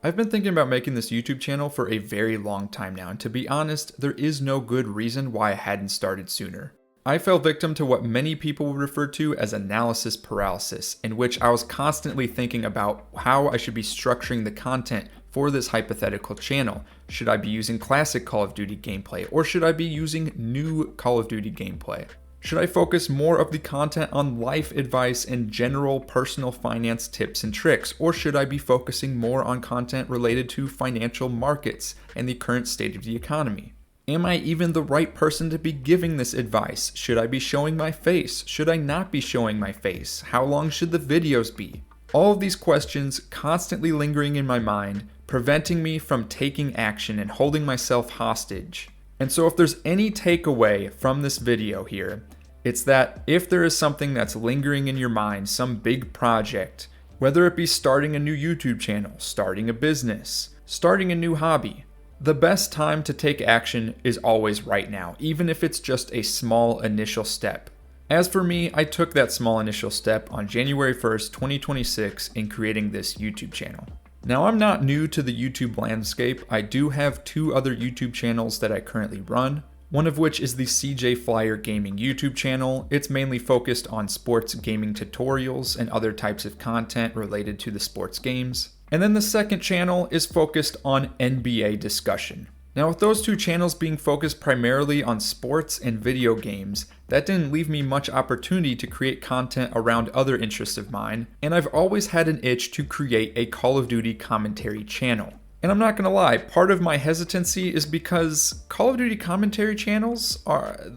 I've been thinking about making this YouTube channel for a very long time now, and to be honest, there is no good reason why I hadn't started sooner. I fell victim to what many people would refer to as analysis paralysis, in which I was constantly thinking about how I should be structuring the content for this hypothetical channel. Should I be using classic Call of Duty gameplay, or should I be using new Call of Duty gameplay? Should I focus more of the content on life advice and general personal finance tips and tricks, or should I be focusing more on content related to financial markets and the current state of the economy? Am I even the right person to be giving this advice? Should I be showing my face? Should I not be showing my face? How long should the videos be? All of these questions constantly lingering in my mind, preventing me from taking action and holding myself hostage. And so if there's any takeaway from this video here, it's that if there is something that's lingering in your mind, some big project, whether it be starting a new YouTube channel, starting a business, starting a new hobby, the best time to take action is always right now, even if it's just a small initial step. As for me, I took that small initial step on January 1st, 2026 in creating this YouTube channel. Now, I'm not new to the YouTube landscape. I do have two other YouTube channels that I currently run, one of which is the CJ Flyer Gaming YouTube channel. It's mainly focused on sports gaming tutorials and other types of content related to the sports games. And then the second channel is focused on NBA discussion. Now, with those two channels being focused primarily on sports and video games, that didn't leave me much opportunity to create content around other interests of mine, and I've always had an itch to create a Call of Duty commentary channel. And I'm not gonna lie, part of my hesitancy is because Call of Duty commentary channels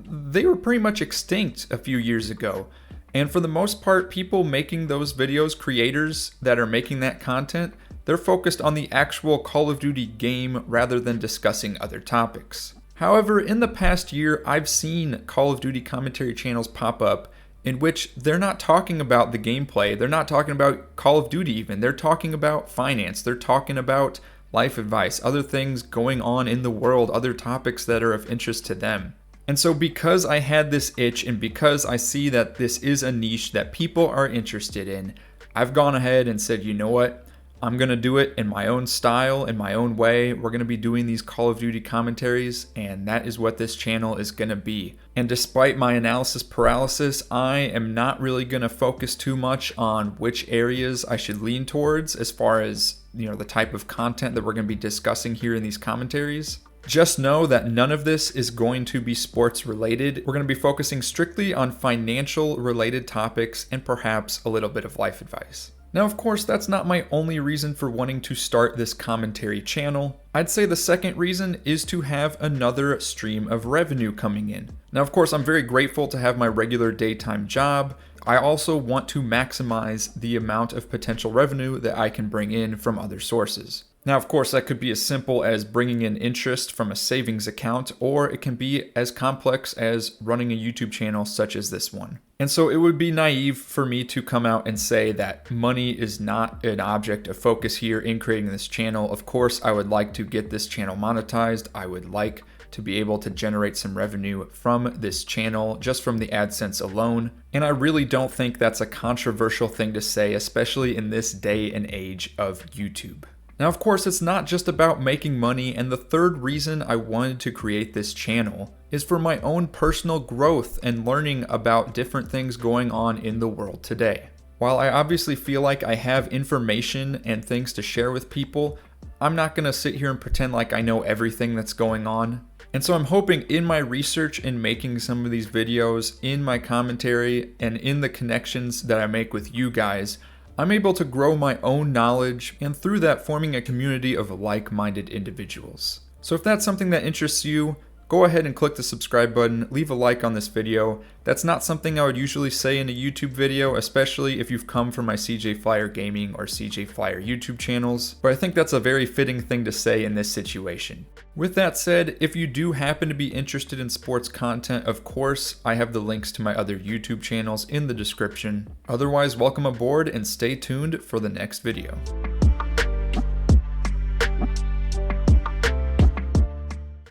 they were pretty much extinct a few years ago. And for the most part, people making those videos, creators that are making that content, they're focused on the actual Call of Duty game rather than discussing other topics. However, in the past year, I've seen Call of Duty commentary channels pop up in which they're not talking about the gameplay, they're not talking about Call of Duty even, they're talking about finance, they're talking about life advice, other things going on in the world, other topics that are of interest to them. And so because I had this itch and because I see that this is a niche that people are interested in, I've gone ahead and said, you know what? I'm going to do it in my own style, in my own way. We're going to be doing these Call of Duty commentaries, and that is what this channel is going to be. And despite my analysis paralysis, I am not really going to focus too much on which areas I should lean towards as far as, the type of content that we're going to be discussing here in these commentaries. Just know that none of this is going to be sports related. We're going to be focusing strictly on financial related topics and perhaps a little bit of life advice. Now, of course, that's not my only reason for wanting to start this commentary channel. I'd say the second reason is to have another stream of revenue coming in. Now, of course, I'm very grateful to have my regular daytime job. I also want to maximize the amount of potential revenue that I can bring in from other sources. Now, of course, that could be as simple as bringing in interest from a savings account, or it can be as complex as running a YouTube channel such as this one. And so it would be naive for me to come out and say that money is not an object of focus here in creating this channel. Of course, I would like to get this channel monetized. I would like to be able to generate some revenue from this channel just from the AdSense alone. And I really don't think that's a controversial thing to say, especially in this day and age of YouTube. Now, of course, it's not just about making money, and the third reason I wanted to create this channel is for my own personal growth and learning about different things going on in the world today. While I obviously feel like I have information and things to share with people, I'm not going to sit here and pretend like I know everything that's going on. And so I'm hoping in my research in making some of these videos, in my commentary, and in the connections that I make with you guys, I'm able to grow my own knowledge and through that forming a community of like-minded individuals. So if that's something that interests you, go ahead and click the subscribe button, leave a like on this video. That's not something I would usually say in a YouTube video, especially if you've come from my CJ Flyer Gaming or CJ Flyer YouTube channels, but I think that's a very fitting thing to say in this situation. With that said, if you do happen to be interested in sports content, of course, I have the links to my other YouTube channels in the description. Otherwise, welcome aboard and stay tuned for the next video.